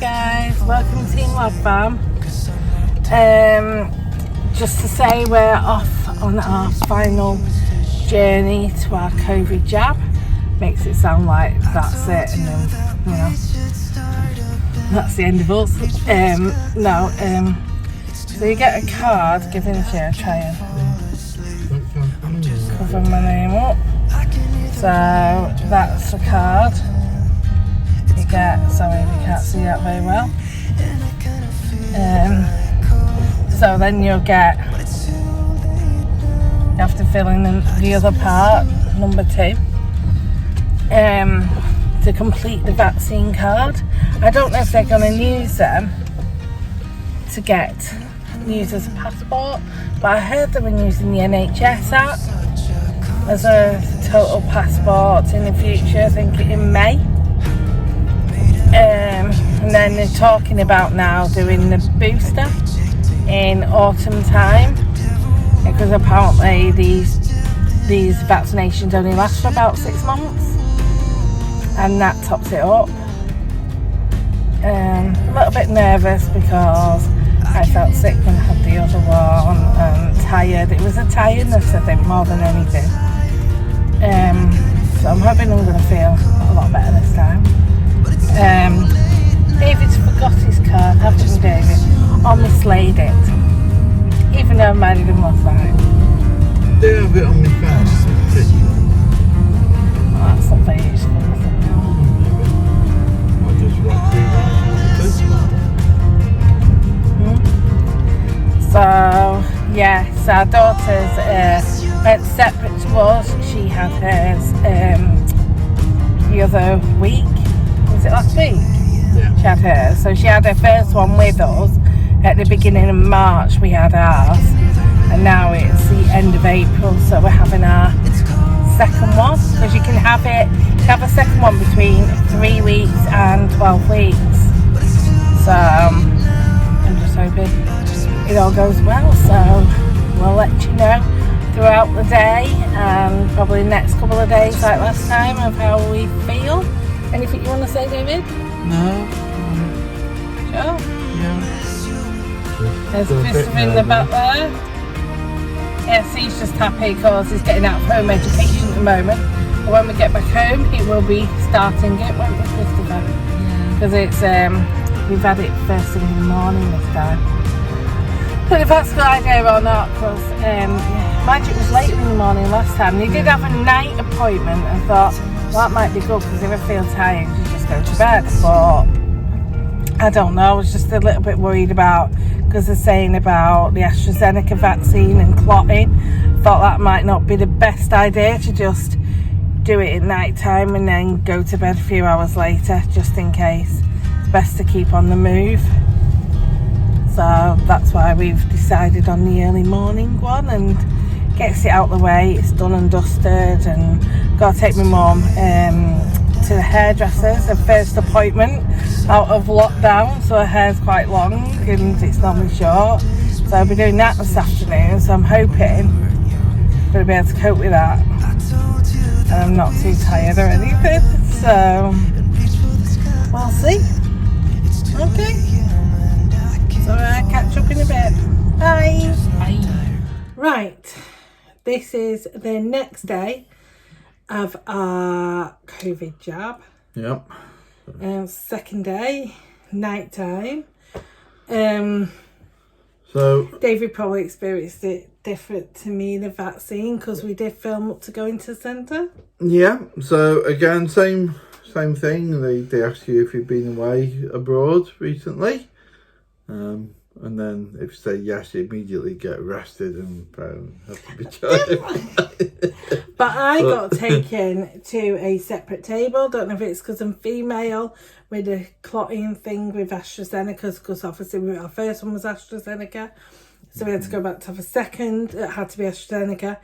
guys, welcome to Team Labfam. Just to say we're off on our final journey to our COVID jab. Makes it sound like that's it and then, you know, that's the end of us. So you get a card given to you, try and cover my name up. So that's the card you get. Sorry, you can't see that very well. So then you have to fill in the other part, number 2, to complete the vaccine card. I don't know if they're going to use them to get used as a passport, but I heard they were using the NHS app as a total passport in the future, I think in May. And then they're talking about now doing the booster in autumn time, because apparently these vaccinations only last for about 6 months, and that tops it up. A little bit nervous because I felt sick when I had the other one and tired. It was a tiredness, I think, more than anything. So I'm hoping I'm going to feel a lot better this time. David's forgot his card, haven't you, David? Or mislaid it, even though I married him last night. Do you have it on my phone? Oh, that's not very useful, is it? I just write through that. So yes, our daughters went separate to us. She had hers the other week. Was it last week? Yeah. She had hers. So she had her first one with us at the beginning of March. We had ours, and now it's the end of April. So we're having our second one, because you can have a second one between 3 weeks and 12 weeks. So I'm just hoping it all goes well. So we'll let you know throughout the day and probably the next couple of days, like last time, of how we feel. Anything you want to say, David? No. Sure. Yeah. There's Christopher in the back there. Yes, he's just happy because he's getting out of home education at the moment. But when we get back home, he will be starting it, won't we, Christopher? Because it's we've had it first thing in the morning this time. But if that's a good idea or not, because mind you, it was later in the morning last time. They did have a night appointment and thought, well, that might be good because if I feel tired, you just go to bed. But I don't know, I was just a little bit worried about, because they're saying about the AstraZeneca vaccine and clotting. Thought that might not be the best idea to just do it at night time and then go to bed a few hours later, just in case. It's best to keep on the move. So that's why we've decided on the early morning one, and gets it out the way, it's done and dusted. And got to take my mum to the hairdressers, her first appointment out of lockdown, so her hair's quite long and it's normally short. So I'll be doing that this afternoon, so I'm hoping I'm going to be able to cope with that and I'm not too tired or anything. So we'll see. Okay, so I'll catch up in a bit. Bye. Right, this is the next day of our COVID jab. Yep. Second day, night time. So David probably experienced it different to me, the vaccine, because we did film up to go into the centre. yeah. So again, same thing. They ask you if you've been away abroad recently, and then if you say yes, you immediately get arrested and have to be charged. But I got taken to a separate table. Don't know if it's because I'm female, with a clotting thing with AstraZeneca, because obviously our first one was AstraZeneca. So we had to go back to have a second. It had to be AstraZeneca.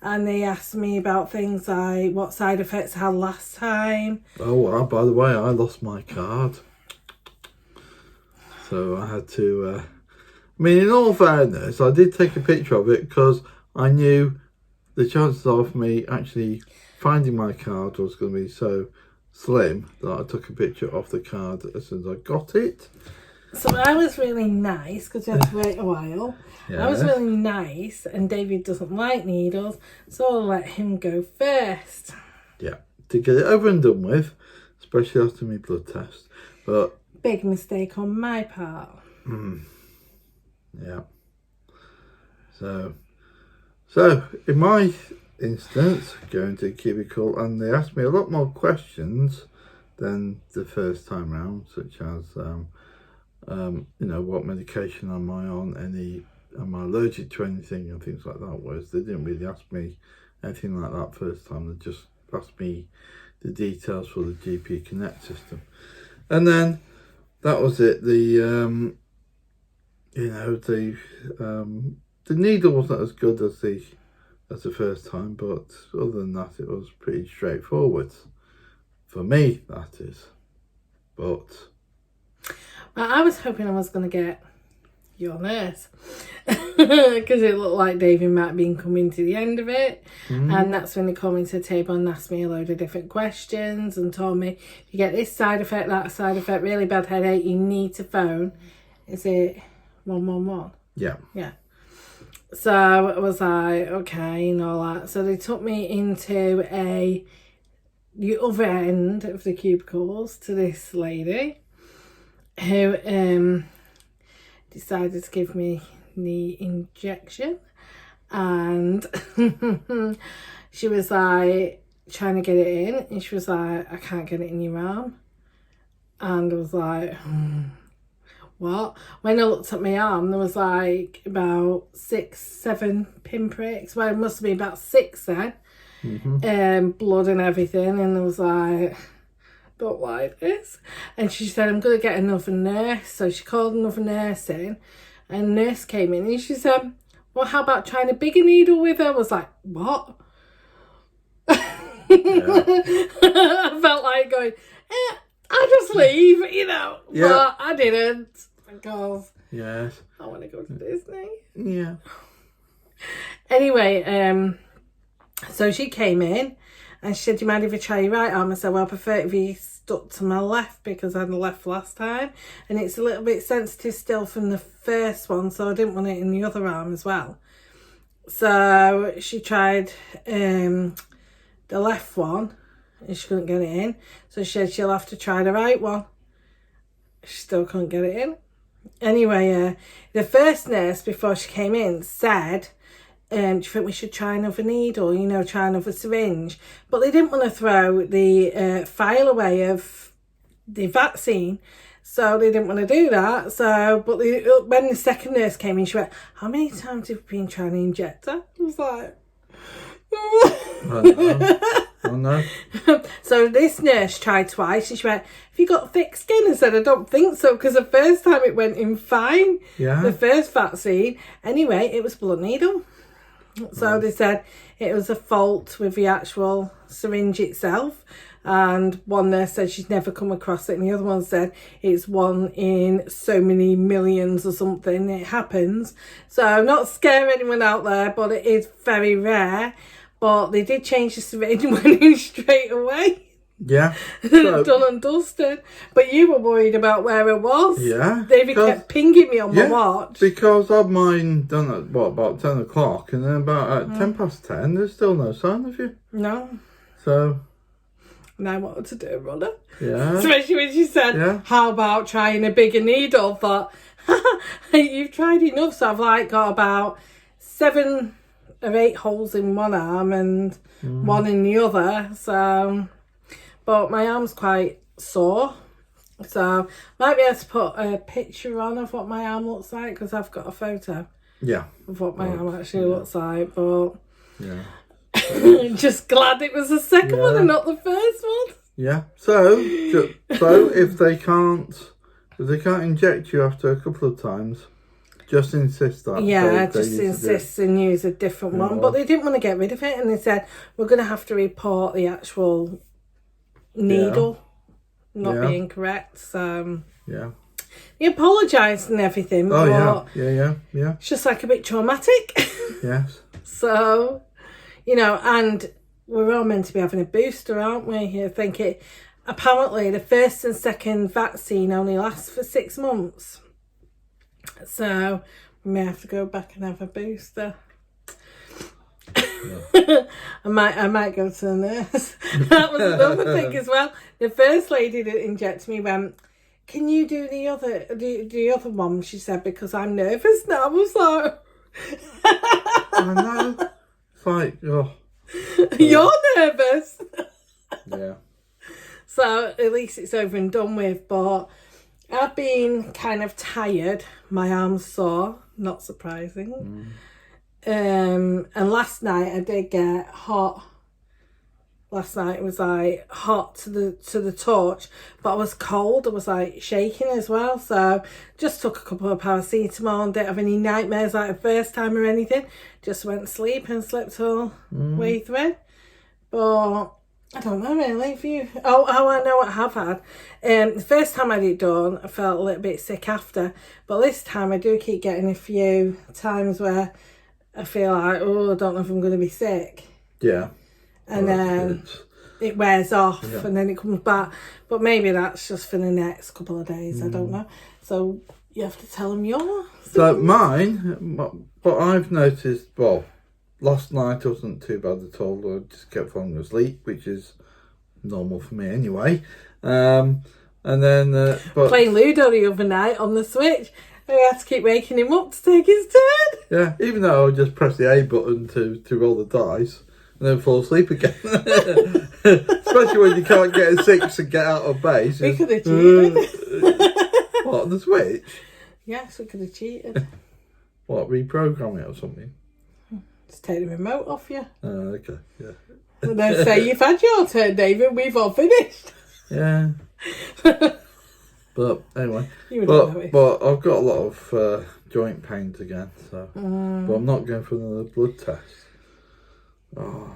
And they asked me about things like what side effects I had last time. Oh, by the way, I lost my card. So I had to... I mean, in all fairness, I did take a picture of it because I knew the chances of me actually finding my card was going to be so slim that I took a picture of the card as soon as I got it. So I was really nice because we had to wait a while. Yeah. I was really nice, and David doesn't like needles, so I'll let him go first. Yeah, to get it over and done with, especially after my blood test. But big mistake on my part. Yeah. So in my instance, going to a cubicle, and they asked me a lot more questions than the first time round, such as, what medication am I on, am I allergic to anything, and things like that. Whereas they didn't really ask me anything like that first time. They just asked me the details for the GP Connect system, and then that was it. The needle wasn't as good as the first time, but other than that, it was pretty straightforward for me. That is, but well, I was hoping I was going to get your nurse because it looked like David might have been coming to the end of it, and that's when he called me to the table and asked me a load of different questions and told me, you get this side effect, that side effect, really bad headache, you need to phone. Is it 111? Yeah. So I was like, okay, and all that. So they took me into the other end of the cubicles to this lady who decided to give me the injection, and she was like trying to get it in, and she was like, I can't get it in your arm. And I was like, what? When I looked at my arm, there was like about 6-7 pinpricks. Well, it must have been about 6 then. Blood and everything. And I was like, don't like this. And she said, I'm going to get another nurse. So she called another nurse in. And a nurse came in and she said, well, how about trying a bigger needle with her? I was like, what? I felt like going, I'll just leave, But I didn't, because I want to go to Disney. Yeah. Anyway, so she came in and she said, do you mind if I try your right arm? I said, well, I prefer it if you stuck to my left because I had the left last time. And it's a little bit sensitive still from the first one, so I didn't want it in the other arm as well. So she tried the left one and she couldn't get it in. So she said she'll have to try the right one. She still couldn't get it in. Anyway, the first nurse before she came in said, do you think we should try another needle, try another syringe? But they didn't want to throw the file away of the vaccine, so they didn't want to do that. So, but when the second nurse came in, she went, how many times have you been trying to inject her? I was like, Oh no. So this nurse tried twice and she went, have you got thick skin? I said, I don't think so, because the first time it went in fine. Yeah. The first vaccine. Anyway, it was blood needle. So they said it was a fault with the actual syringe itself. And one nurse said she'd never come across it, and the other one said it's one in so many millions or something. It happens. So not scare anyone out there, but it is very rare. But they did change the syringe and went in straight away. Yeah. So, done and dusted. But you were worried about where it was. Yeah. David kept pinging me on my watch. Because I'd mine done at about 10 o'clock, and then about at 10 past 10, there's still no sign of you. No. So. And I wanted to do a runner. Yeah. Especially when she said, how about trying a bigger needle? I thought, you've tried enough. So I've got about 7 or 8 holes in one arm and one in the other. So, but my arm's quite sore. So might be able to put a picture on of what my arm looks like, because I've got a photo of what my arm actually looks like. But just glad it was the second one and not the first one. Yeah. So if they can't inject you after a couple of times, just insist that. Just insist and use a different one. But they didn't want to get rid of it, and they said we're going to have to report the actual needle not being correct. So he apologised and everything. Oh yeah. It's just like a bit traumatic. Yes. So, and we're all meant to be having a booster, aren't we? I think apparently the first and second vaccine only lasts for 6 months. So we may have to go back and have a booster. Yeah. I might go to the nurse. That was another thing as well. The first lady that injected me went, "Can you do the other one?" She said, "Because I'm nervous now." I was like, I know. It's like, oh. You're nervous. Yeah. So at least it's over and done with. But I've been kind of tired. My arm's sore. Not surprising. And last night I did get hot. Last night it was like hot to the touch, but I was cold. I was like shaking as well. So just took a couple of paracetamol and didn't have any nightmares like the first time or anything. Just went to sleep and slept all way through. But I don't know really. If you I know what I have had. The first time I had it done, I felt a little bit sick after. But this time I do keep getting a few times where I feel like, I don't know if I'm going to be sick. Yeah. And then it wears off and then it comes back. But maybe that's just for the next couple of days. I don't know. So you have to tell them yours. So mine, what I've noticed, well, last night wasn't too bad at all. I just kept falling asleep, which is normal for me anyway. And then... but playing Ludo the other night on the Switch. We had to keep waking him up to take his turn. Yeah, even though I would just press the A button to roll the dice and then fall asleep again. Especially when you can't get a 6 and get out of base. We could have cheated. What, on the Switch? Yes, we could have cheated. What, reprogram it or something? Just take the remote off you. Oh, okay, yeah. And then say, "You've had your turn, David, we've all finished." Yeah. But anyway, but I've got a lot of joint pains again, so but I'm not going for another blood test. So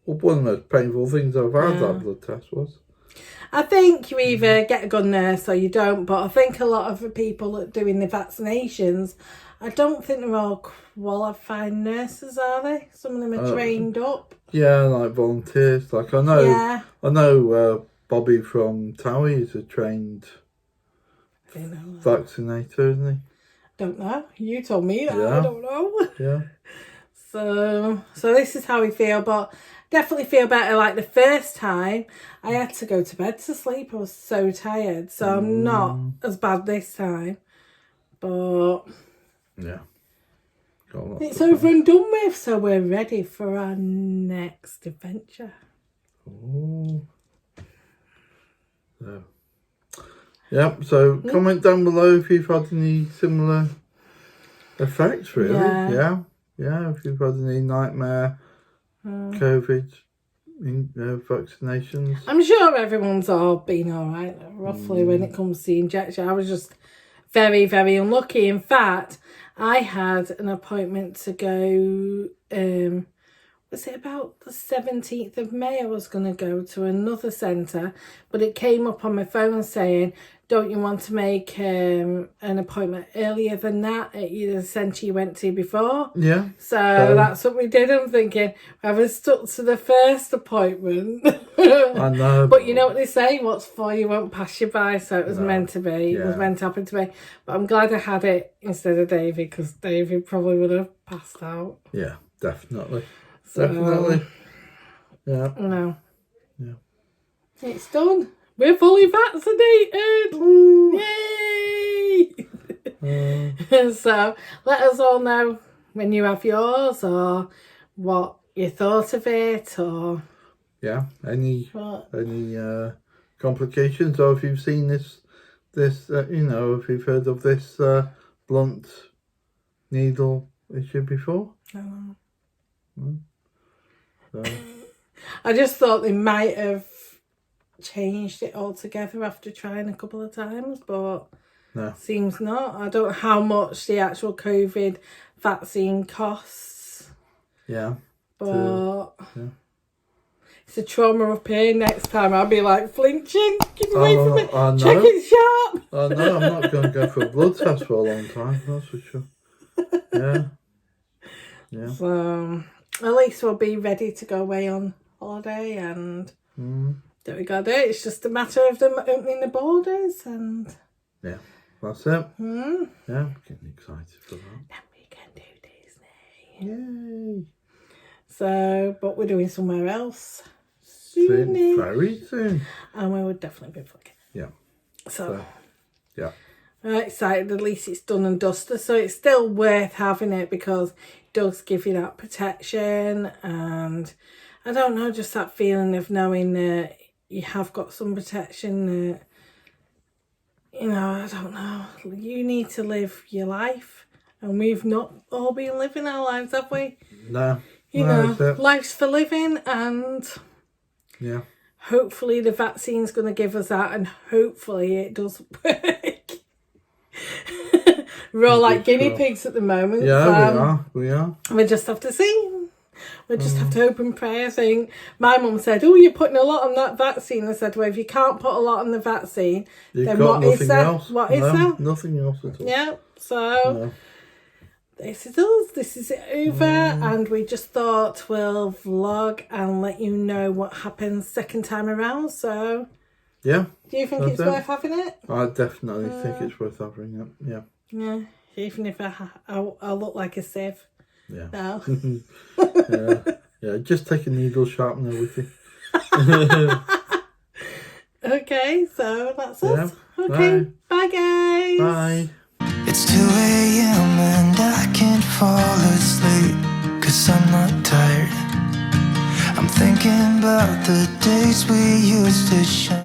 one of the most painful things I've had that blood test was. I think you either get a good nurse or you don't, but I think a lot of the people that are doing the vaccinations, I don't think they're all qualified nurses, are they? Some of them are trained up. Yeah, like volunteers. Like I know Bobby from Towie is a trained vaccinator, isn't he? Don't know. You told me that. Yeah. I don't know. Yeah. So this is how we feel, but definitely feel better. Like the first time, I had to go to bed to sleep. I was so tired. So I'm not as bad this time. But yeah. It's over and done with, so we're ready for our next adventure. Oh. So, yep, so comment down below if you've had any similar effects, really. Yeah, if you've had any nightmare COVID vaccinations. I'm sure everyone's all been all right, roughly, when it comes to the injection. I was just very, very unlucky. In fact, I had an appointment to go, was it about the 17th of May? I was going to go to another centre, but it came up on my phone saying, "Don't you want to make an appointment earlier than that at the centre you went to before?" Yeah. So that's what we did. I'm thinking, I was stuck to the first appointment. I know. But you know what they say, what's for you won't pass you by, so it was meant to be. Yeah. It was meant to happen to me. But I'm glad I had it instead of David, because David probably would have passed out. Yeah, definitely. Definitely. Yeah. No. Yeah. It's done. We're fully vaccinated. Ooh. Yay! So let us all know when you have yours, or what you thought of it, or any complications, or if you've seen this if you've heard of this blunt needle issue before. So. I just thought they might have changed it altogether after trying a couple of times, but no, seems not. I don't know how much the actual COVID vaccine costs. Yeah. But it's a trauma up here. Next time I'll be like flinching. Get away from it. Check it sharp. I know, I'm not going to go for a blood test for a long time, that's for sure. Yeah. So at least we'll be ready to go away on holiday and that we got to do. It's just a matter of them opening the borders and... Yeah, that's it. Yeah, I'm getting excited for that. Then we can do Disney. Yay. So, but we're doing somewhere else Soon, soon. very soon. And we would definitely be vlogging. Yeah. So, yeah. I'm excited. At least it's done and dusted. So it's still worth having it because it does give you that protection. And I don't know, just that feeling of knowing that you have got some protection that, you know, I don't know. You need to live your life. And we've not all been living our lives, have we? No. You know, life's for living, and yeah, hopefully the vaccine's going to give us that, and hopefully it does work. We're all like guinea pigs at the moment. Yeah, we are. We just have to see. We just have to hope and pray. I think my mum said, "Oh, you're putting a lot on that vaccine." I said, "Well, if you can't put a lot on the vaccine, then what is that? Else. What is that? Nothing else at all." Yeah. So this is us. This is it over, and we just thought we'll vlog and let you know what happens second time around. So yeah, do you think it's worth having it? I definitely think it's worth having it. Yeah. Yeah. Even if I look like a sieve. Yeah. No. Yeah. Just take a needle sharpener with you. Okay, so that's us. Yeah. Okay, bye guys. Bye. It's 2 a.m. and I can't fall asleep, 'cause I'm not tired. I'm thinking about the days we used to shine.